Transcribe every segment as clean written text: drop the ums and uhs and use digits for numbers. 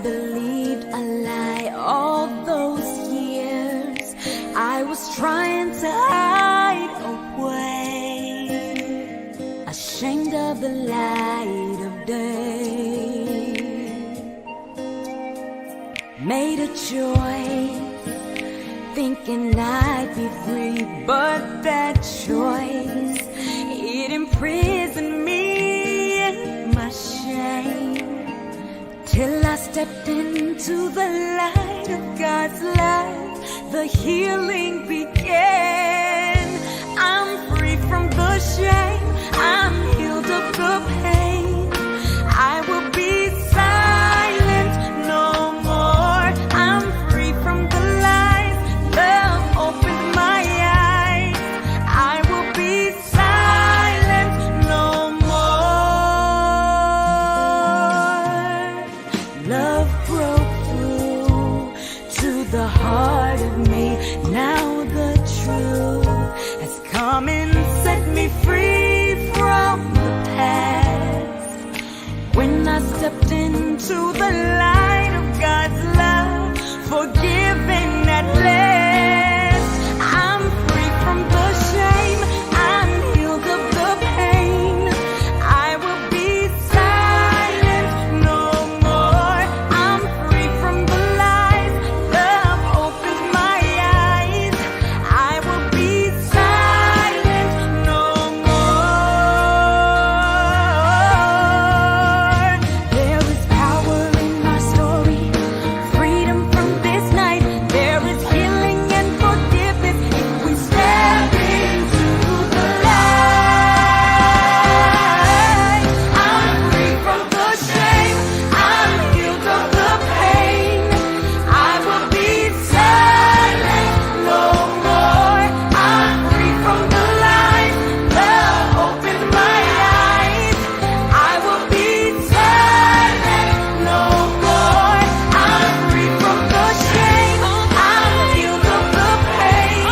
believed a lie all those years. I was trying to hide away, ashamed of the light of day. Made a choice, thinking I'd be free, but that choice, it imprisoned me in my shame. Till I stepped into the light of God's love, the healing began. I'm free from the shame, I'm healed of the pain. I will be silent no more. I'm free from the lies, love opened my eyes. I will be silent no more. Love broke through to the heart of me. Now the truth has come and set me free from the past. When I stepped into the light of God's love, forgiven at last. I'm free from the shame, I'm healed of the pain. I will be silent no more. I'm free from the lies, love opens my eyes. I will be silent no more. There is power in my story, freedom from this night. There is healing and forgiveness if we step into the light. I'm free from the shame, I'm healed of the pain. I will be silent no more. I'm free from the lies, love opens my eyes. I will be silent no more. I'm free from the shame, I'm healed of the pain.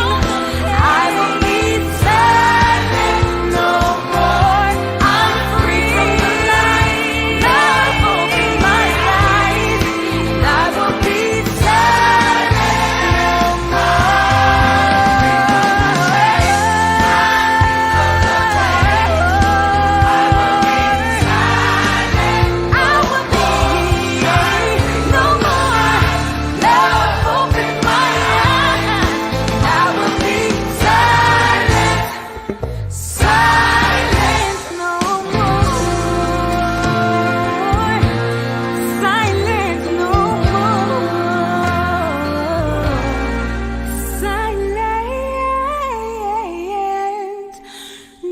I will be silent no more. I'm free from the lies, love opens my eyes. I will be silent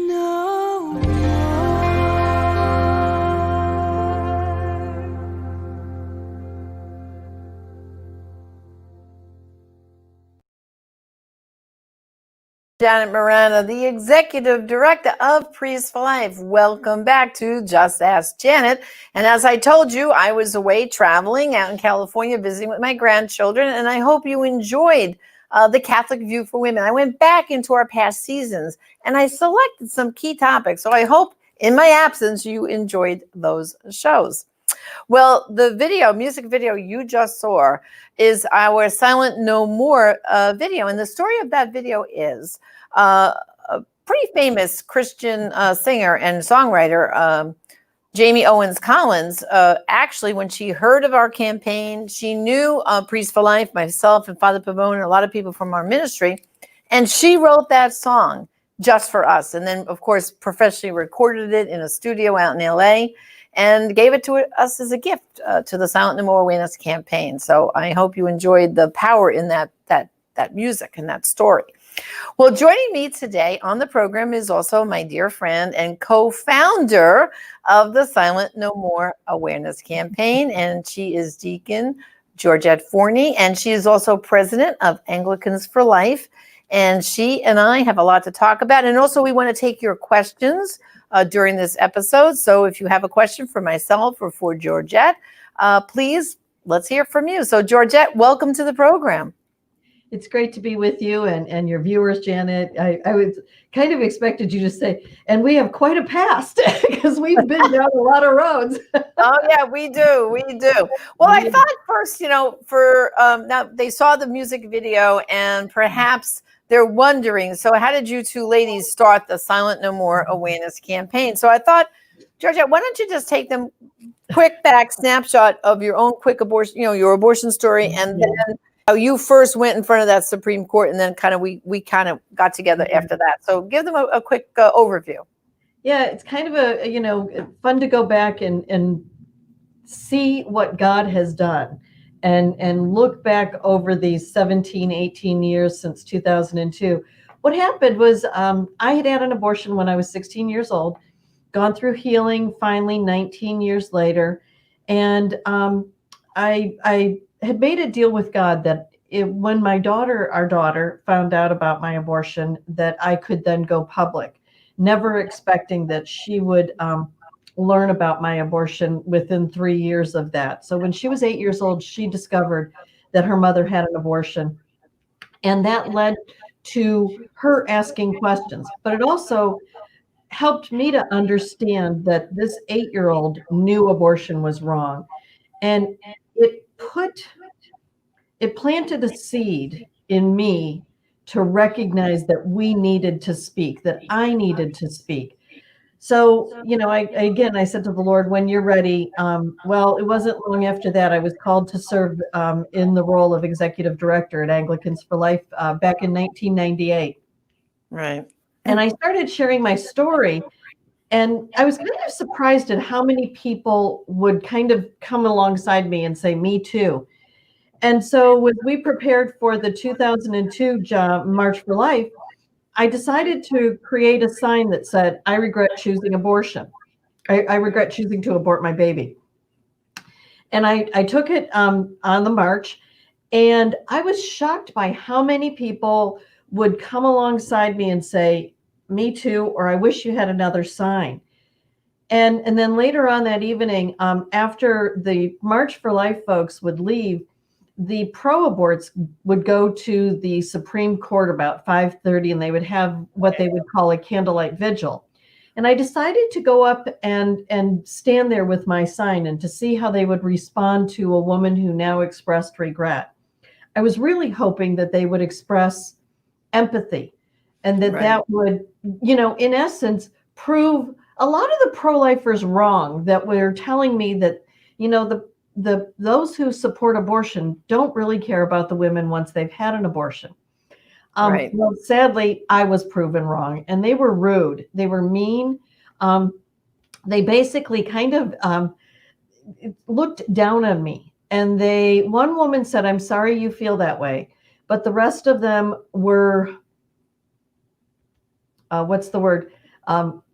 no Janet Miranda, the Executive Director of Priests for Life. Welcome back to Just Ask Janet. And as I told you, I was away traveling out in California, visiting with my grandchildren, and I hope you enjoyed the Catholic View for Women. I went back into our past seasons, and I selected some key topics. So I hope in my absence, you enjoyed those shows. Well, the music video you just saw is our Silent No More video. And the story of that video is a pretty famous Christian singer and songwriter, Jamie Owens Collins. Actually, when she heard of our campaign, she knew Priest for Life, myself and Father Pavone, and a lot of people from our ministry. And she wrote that song just for us. And then, of course, professionally recorded it in a studio out in LA. And gave it to us as a gift to the Silent No More Awareness campaign. So I hope you enjoyed the power in that music and that story. Well, joining me today on the program is also my dear friend and co-founder of the Silent No More Awareness campaign, and she is Deacon Georgette Forney, and she is also president of Anglicans for Life. And she and I have a lot to talk about. And also we want to take your questions during this episode. So if you have a question for myself or for Georgette, please, let's hear from you. So Georgette, welcome to the program. It's great to be with you and your viewers, Janet. I was kind of expected you to say, and we have quite a past because we've been down a lot of roads. Oh yeah, we do, we do. Well, I thought first, for now they saw the music video and perhaps they're wondering. So, how did you two ladies start the Silent No More awareness campaign? So, I thought, Georgette, why don't you just take them quick back snapshot of your own quick abortion, your abortion story, and then how you first went in front of that Supreme Court, and then kind of we kind of got together after that. So, give them a quick overview. Yeah, it's kind of fun to go back and see what God has done and look back over these 17, 18 years since 2002. What happened was I had an abortion when I was 16 years old, gone through healing finally 19 years later. And I had made a deal with God that when our daughter found out about my abortion, that I could then go public, never expecting that she would learn about my abortion within 3 years of that. So when she was 8 years old, she discovered that her mother had an abortion. And that led to her asking questions. But it also helped me to understand that this 8-year-old knew abortion was wrong. And it planted a seed in me to recognize that we needed to speak, that I needed to speak. So, I said to the Lord, when you're ready, well, it wasn't long after that, I was called to serve in the role of executive director at Anglicans for Life back in 1998. Right. And I started sharing my story. And I was kind of surprised at how many people would kind of come alongside me and say, me too. And so when we prepared for the 2002 March for Life, I decided to create a sign that said, I regret choosing abortion. I regret choosing to abort my baby. And I took it on the march, and I was shocked by how many people would come alongside me and say, me too, or I wish you had another sign. And then later on that evening, after the March for Life folks would leave, the pro-aborts would go to the Supreme Court about 5:30, and they would have what they would call a candlelight vigil. And I decided to go up and stand there with my sign and to see how they would respond to a woman who now expressed regret. I was really hoping that they would express empathy and that would, in essence, prove a lot of the pro-lifers wrong that were telling me that, those who support abortion don't really care about the women once they've had an abortion. Well, sadly, I was proven wrong, and they were rude. They were mean. They basically kind of looked down on me. And one woman said, I'm sorry you feel that way. But the rest of them were, what's the word?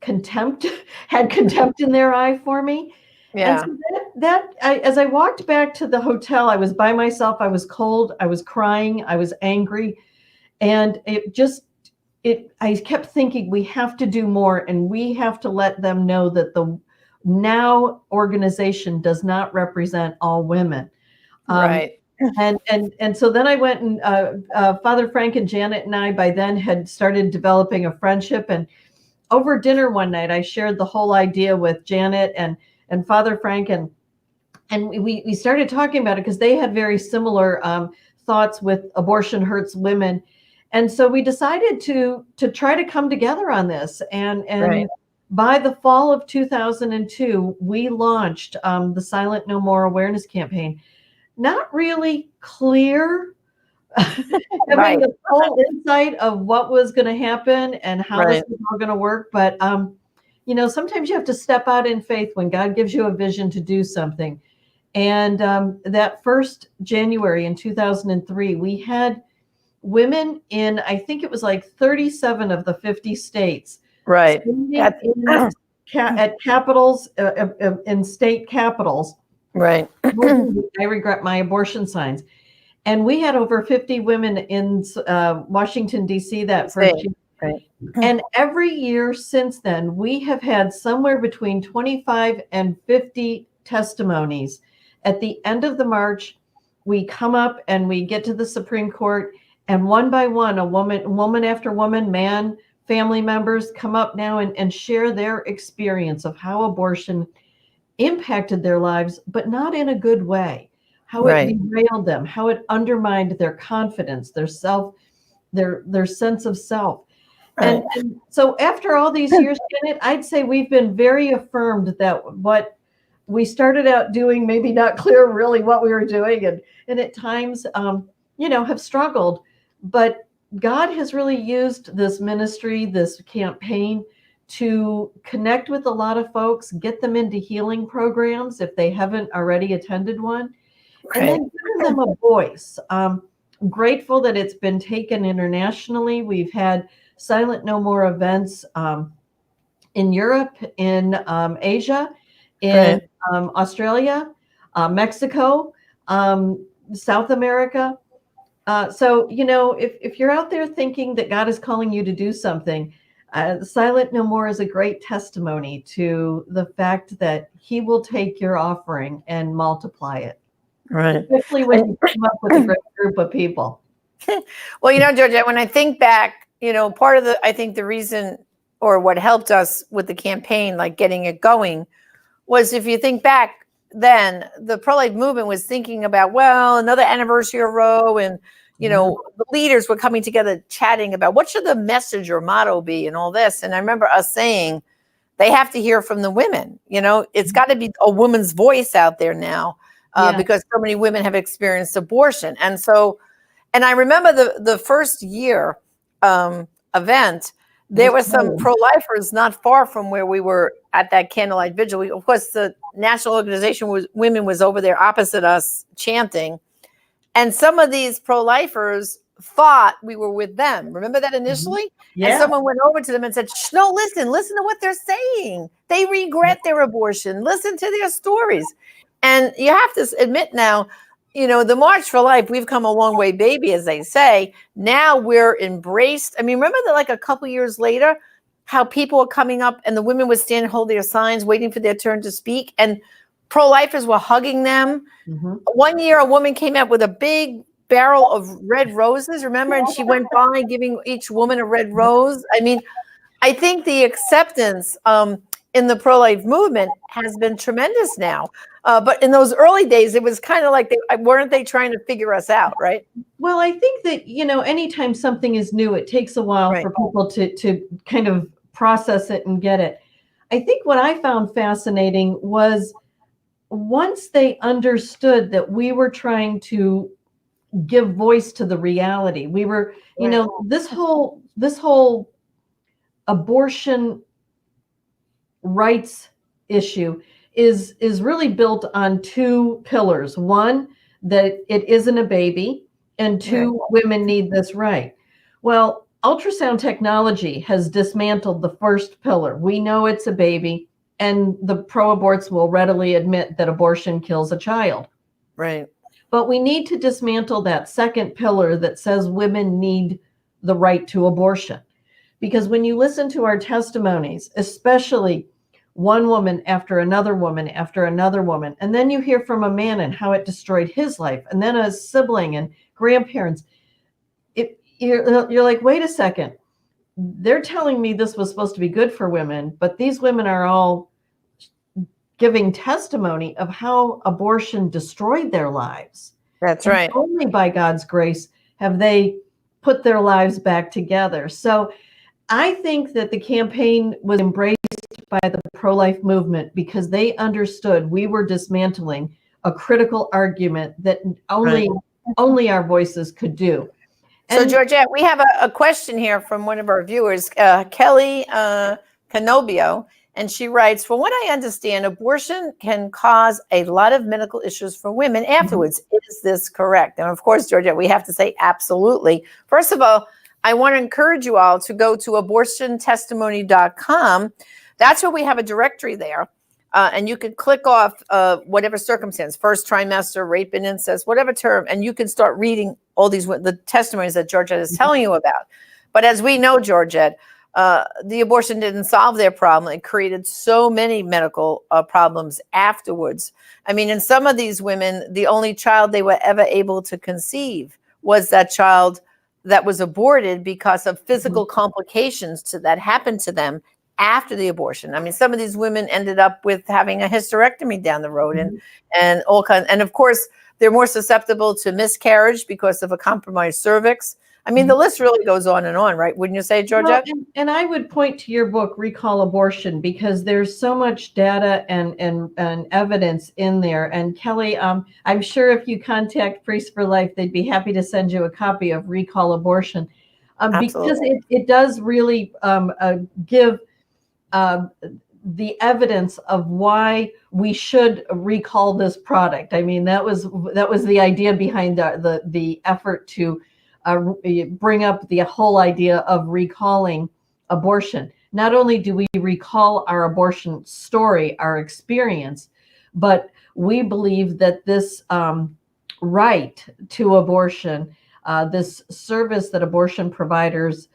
Contempt, had contempt in their eye for me. Yeah. And so as I walked back to the hotel, I was by myself. I was cold. I was crying. I was angry. And I kept thinking, we have to do more, and we have to let them know that the NOW organization does not represent all women. Right. And so then I went and Father Frank and Janet and I by then had started developing a friendship. And over dinner one night, I shared the whole idea with Janet and Father Frank, and we started talking about it because they had very similar thoughts with abortion hurts women. And so we decided to try to come together on this. And by the fall of 2002, we launched the Silent No More awareness campaign. Not really clear, having the full insight of what was going to happen and how this was all going to work. But, sometimes you have to step out in faith when God gives you a vision to do something. And that first January in 2003, we had women in, I think it was like 37 of the 50 states. Right. At capitals, in state capitals. Right. I regret my abortion signs. And we had over 50 women in Washington, D.C. that first year. Right. And every year since then, we have had somewhere between 25 and 50 testimonies. At the end of the march, we come up and we get to the Supreme Court, And one by one, woman after woman, man, family members come up now and share their experience of how abortion impacted their lives, but not in a good way, how it Right. derailed them, how it undermined their confidence, their self, their sense of self. Right. And so after all these years, Janet, I'd say we've been very affirmed that what we started out doing, maybe not clear really what we were doing, and at times, have struggled. But God has really used this ministry, this campaign, to connect with a lot of folks, get them into healing programs if they haven't already attended one, and Right. then giving them a voice. Grateful that it's been taken internationally. We've had Silent No More events in Europe, in Asia, in Right. Australia, Mexico, South America. So, if you're out there thinking that God is calling you to do something, Silent No More is a great testimony to the fact that He will take your offering and multiply it, Right. especially when you come up with a great group of people. Well, Georgette, when I think back, part of I think the reason or what helped us with the campaign, like getting it going, was if you think back then, the pro-life movement was thinking about, well, another anniversary of Roe, and, the leaders were coming together chatting about what should the message or motto be and all this. And I remember us saying, they have to hear from the women. It's got to be a woman's voice out there now because so many women have experienced abortion. And I remember the first year event, there were some pro-lifers not far from where we were at that candlelight vigil. Of course, the National Organization Women was over there opposite us chanting. And some of these pro-lifers thought we were with them. Remember that initially? Yeah. And someone went over to them and said, no, listen to what they're saying. They regret their abortion. Listen to their stories. And you have to admit now, the March for Life, we've come a long way, baby, as they say. Now we're embraced. I mean, remember that like a couple years later, how people were coming up and the women would stand and hold their signs, waiting for their turn to speak. And pro-lifers were hugging them. Mm-hmm. One year, a woman came out with a big barrel of red roses, remember? And she went by giving each woman a red rose. I mean, I think the acceptance in the pro-life movement has been tremendous now. But in those early days, it was kind of like, weren't they trying to figure us out, right? Well, I think that, anytime something is new, it takes a while for people to kind of process it and get it. I think what I found fascinating was once they understood that we were trying to give voice to the reality, we were, this whole abortion rights issue is really built on two pillars. One, that it isn't a baby, and two, women need this right. Well, ultrasound technology has dismantled the first pillar. We know it's a baby, and the pro-aborts will readily admit that abortion kills a child. Right. But we need to dismantle that second pillar that says women need the right to abortion. Because when you listen to our testimonies, especially one woman after another woman after another woman, and then you hear from a man and how it destroyed his life, and then a sibling and grandparents, you're like, wait a second. They're telling me this was supposed to be good for women, but these women are all giving testimony of how abortion destroyed their lives. That's right. And only by God's grace have they put their lives back together. So I think that the campaign was embraced by the pro-life movement because they understood we were dismantling a critical argument that only our voices could do. So, Georgette, we have a question here from one of our viewers, Kelly Canobio, and she writes, from what I understand, abortion can cause a lot of medical issues for women afterwards. Is this correct? And of course, Georgette, we have to say absolutely. First of all, I want to encourage you all to go to abortiontestimony.com. That's where we have a directory there. And you can click off whatever circumstance, first trimester, rape and incest, whatever term, and you can start reading all the testimonies that Georgette is telling you about. But as we know, Georgette, the abortion didn't solve their problem. It created so many medical problems afterwards. I mean, in some of these women, the only child they were ever able to conceive was that child that was aborted because of physical complications that happened to them after the abortion. I mean, some of these women ended up with having a hysterectomy down the road, and all kinds. And of course, they're more susceptible to miscarriage because of a compromised cervix. I mean, the list really goes on and on, right? Wouldn't you say, Georgette? Well, and I would point to your book, Recall Abortion, because there's so much data and evidence in there. And Kelly, I'm sure if you contact Priests for Life, they'd be happy to send you a copy of Recall Abortion, because it does really give the evidence of why we should recall this product. I mean, that was the idea behind the effort to bring up the whole idea of recalling abortion. Not only do we recall our abortion story, our experience, but we believe that this right to abortion, this service that abortion providers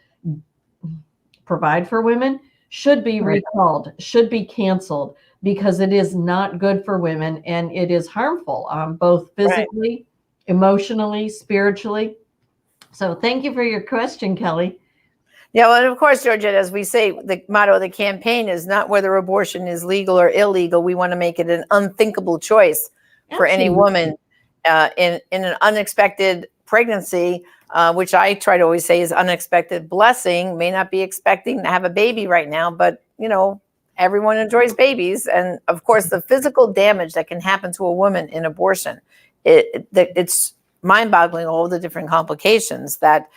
provide for women, should be recalled, should be canceled, because it is not good for women, and it is harmful, both physically, emotionally, spiritually. So thank you for your question, Kelly. Yeah, well, and of course, Georgette, as we say, the motto of the campaign is not whether abortion is legal or illegal. We want to make it an unthinkable choice for any woman in an unexpected pregnancy, which I try to always say is unexpected blessing. May not be expecting to have a baby right now, but, you know, everyone enjoys babies. And of course, the physical damage that can happen to a woman in abortion, it's mind-boggling, all the different complications, that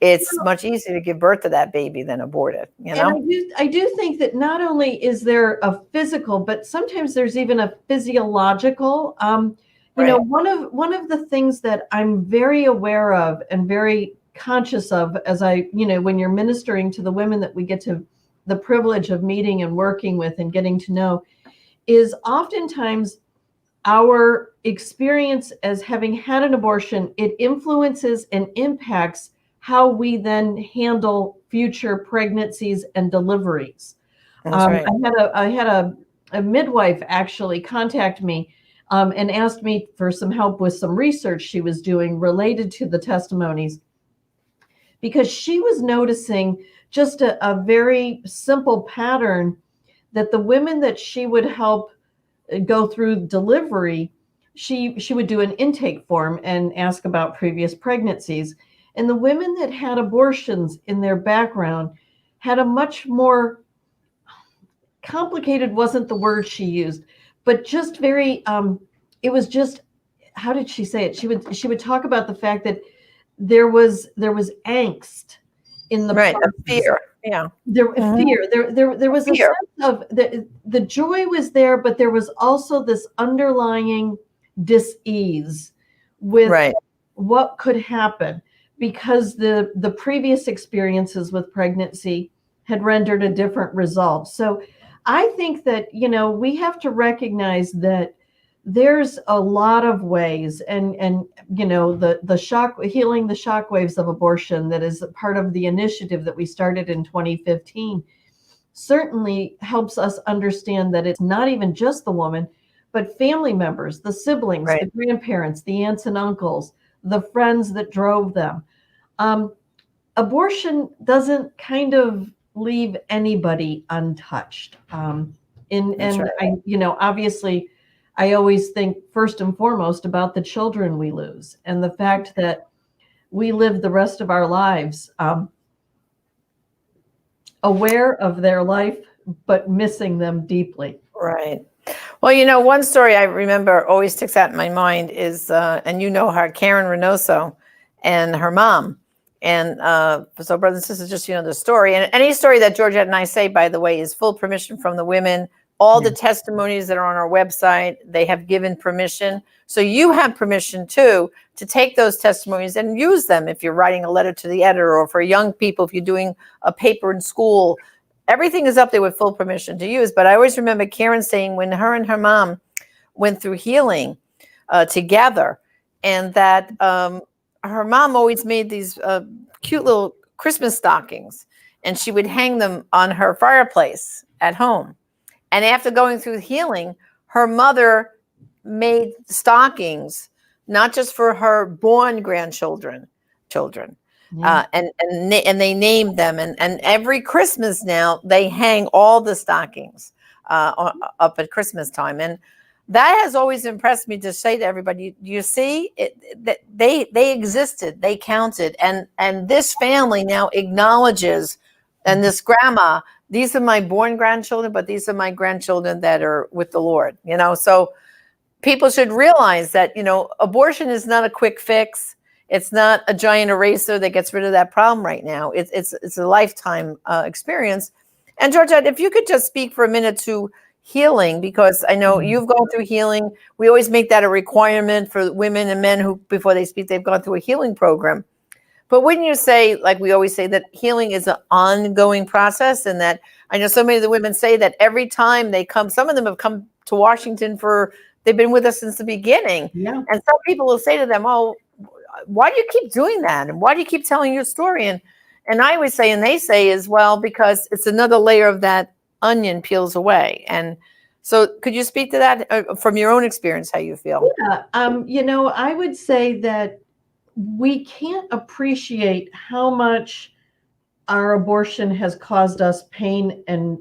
it's much easier to give birth to that baby than abort it, you know? And I do think that not only is there a physical, but sometimes there's even a physiological, you know, one of the things that I'm very aware of and very conscious of as when you're ministering to the women that we get to the privilege of meeting and working with and getting to know, is oftentimes our experience as having had an abortion, it influences and impacts how we then handle future pregnancies and deliveries. I had a midwife actually contact me and asked me for some help with some research she was doing related to the testimonies, because she was noticing just a very simple pattern that the women that she would help go through delivery, she would do an intake form and ask about previous pregnancies. And the women that had abortions in their background had a much more complicated, wasn't the word she used, but just very, it was just, how did she say it? She would talk about the fact that there was angst in the fear. Yeah. Fear. There was a sense of the joy was there, but there was also this underlying dis-ease with what could happen, because the previous experiences with pregnancy had rendered a different result. So I think that, you know, we have to recognize that there's a lot of ways, and you know, healing the shockwaves of abortion, that is part of the initiative that we started in 2015, certainly helps us understand that it's not even just the woman, but family members, the siblings, the grandparents, the aunts and uncles, the friends that drove them. Abortion doesn't kind of leave anybody untouched. I, you know, obviously, I always think first and foremost about the children we lose, and the fact that we live the rest of our lives aware of their life, but missing them deeply. Right. Well, you know, one story I remember always sticks out in my mind is, and you know her, Karen Reynoso and her mom. And so, brothers and sisters, just, you know, the story. And any story that Georgette and I say, by the way, is full permission from the women. All the testimonies that are on our website, they have given permission. So you have permission, too, to take those testimonies and use them if you're writing a letter to the editor, or for young people, if you're doing a paper in school. Everything is up there with full permission to use. But I always remember Karen saying when her and her mom went through healing together, and that her mom always made these cute little Christmas stockings, and she would hang them on her fireplace at home. And after going through healing, her mother made stockings, not just for her born grandchildren, Yeah. And they named them, and every Christmas now they hang all the stockings up at Christmas time, and that has always impressed me to say to everybody, you see it, that they existed, they counted, and this family now acknowledges, and this grandma, these are my born grandchildren, but these are my grandchildren that are with the Lord, so people should realize that, abortion is not a quick fix. It's not a giant eraser that gets rid of that problem right now. It's a lifetime experience. And Georgette, if you could just speak for a minute to healing, because I know you've gone through healing. We always make that a requirement for women and men who, before they speak, they've gone through a healing program. But wouldn't you say, like we always say, that healing is an ongoing process, and that I know so many of the women say that every time they come, some of them have come to Washington they've been with us since the beginning. Yeah. And some people will say to them, oh, why do you keep doing that? And why do you keep telling your story? And I always say, and they say as well, because it's another layer of that onion peels away. And so could you speak to that from your own experience, how you feel? Yeah. I would say that we can't appreciate how much our abortion has caused us pain and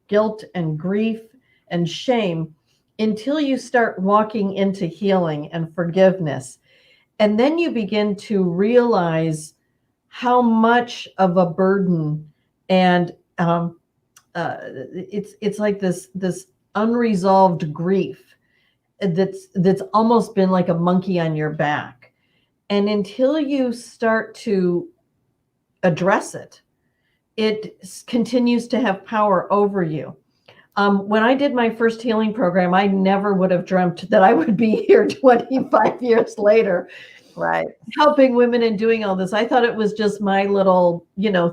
guilt and grief and shame until you start walking into healing and forgiveness. And then you begin to realize how much of a burden and it's like this unresolved grief that's almost been like a monkey on your back. And until you start to address it, it continues to have power over you. When I did my first healing program, I never would have dreamt that I would be here 25 years later, Right. helping women and doing all this. I thought it was just my little,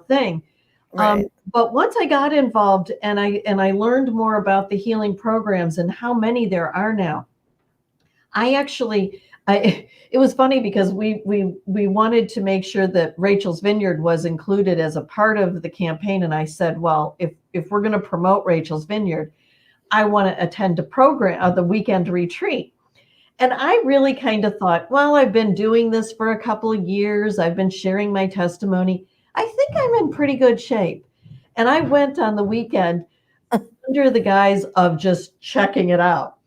thing. Right. But once I got involved and I learned more about the healing programs and how many there are now, it was funny because we wanted to make sure that Rachel's Vineyard was included as a part of the campaign. And I said, well, if we're going to promote Rachel's Vineyard, I want to attend a program, the weekend retreat. And I really kind of thought, well, I've been doing this for a couple of years. I've been sharing my testimony. I think I'm in pretty good shape. And I went on the weekend under the guise of just checking it out.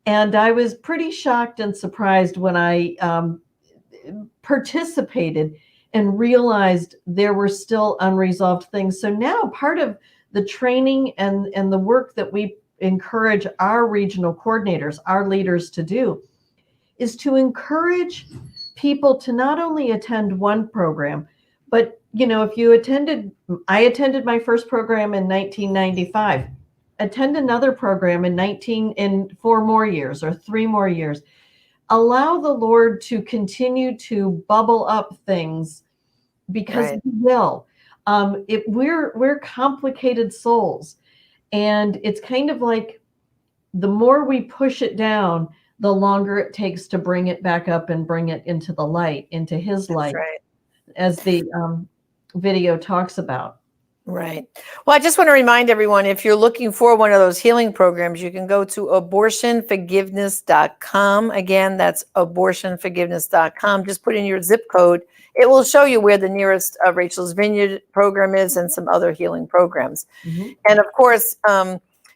And I was pretty shocked and surprised when I participated and realized there were still unresolved things. So now part of the training and the work that we encourage our regional coordinators, our leaders to do, is to encourage people to not only attend one program, but if I attended my first program in 1995, attend another program in 4 more years or 3 more years. Allow the Lord to continue to bubble up things, because Right. He will. We're complicated souls, and it's kind of like the more we push it down, the longer it takes to bring it back up and bring it into the light, into His light, Right. as the video talks about. Right. Well, I just want to remind everyone, if you're looking for one of those healing programs, you can go to abortionforgiveness.com. Again, that's abortionforgiveness.com. Just put in your zip code. It will show you where the nearest Rachel's Vineyard program is and some other healing programs. Mm-hmm. And of course,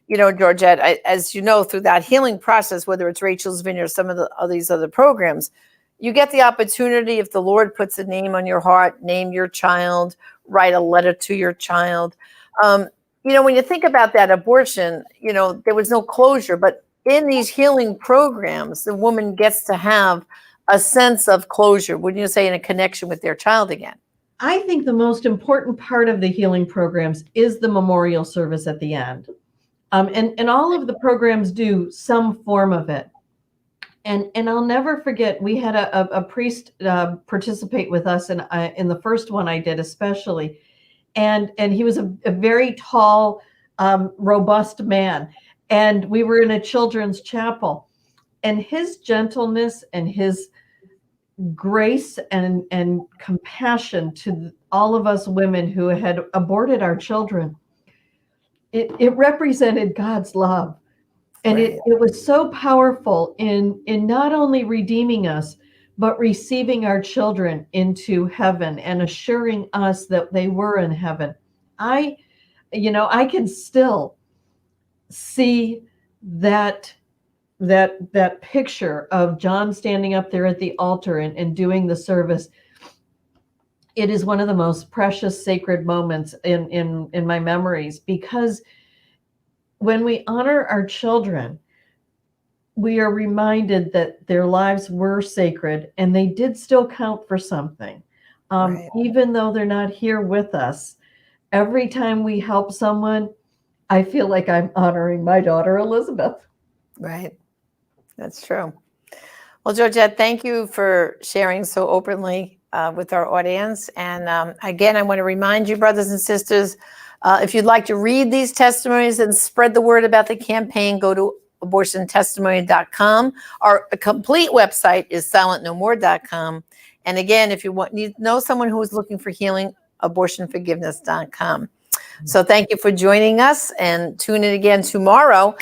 Georgette, as you know, through that healing process, whether it's Rachel's Vineyard or some of these other programs, you get the opportunity, if the Lord puts a name on your heart, name your child, write a letter to your child. When you think about that abortion, there was no closure, but in these healing programs, the woman gets to have a sense of closure, wouldn't you say, in a connection with their child again? I think the most important part of the healing programs is the memorial service at the end. And all of the programs do some form of it. And I'll never forget, we had a priest participate with us in the first one I did especially. And he was a very tall, robust man. And we were in a children's chapel. And his gentleness and his grace and compassion to all of us women who had aborted our children, it represented God's love. And Right. it was so powerful in not only redeeming us, but receiving our children into heaven and assuring us that they were in heaven. I can still see that picture of John standing up there at the altar and doing the service. It is one of the most precious, sacred moments in my memories, because when we honor our children, we are reminded that their lives were sacred and they did still count for something. Right. Even though they're not here with us, every time we help someone, I feel like I'm honoring my daughter, Elizabeth. Right. That's true. Well, Georgette, thank you for sharing so openly with our audience. And again, I want to remind you, brothers and sisters, if you'd like to read these testimonies and spread the word about the campaign, go to abortiontestimony.com. Our complete website is silentnomore.com. And again, if you know someone who is looking for healing, abortionforgiveness.com. So thank you for joining us, and tune in again tomorrow,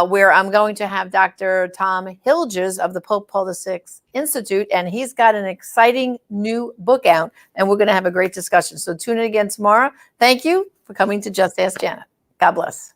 where I'm going to have Dr. Tom Hilges of the Pope Paul VI Institute, and he's got an exciting new book out, and we're going to have a great discussion. So tune in again tomorrow. Thank you for coming to Just Ask Janet. God bless.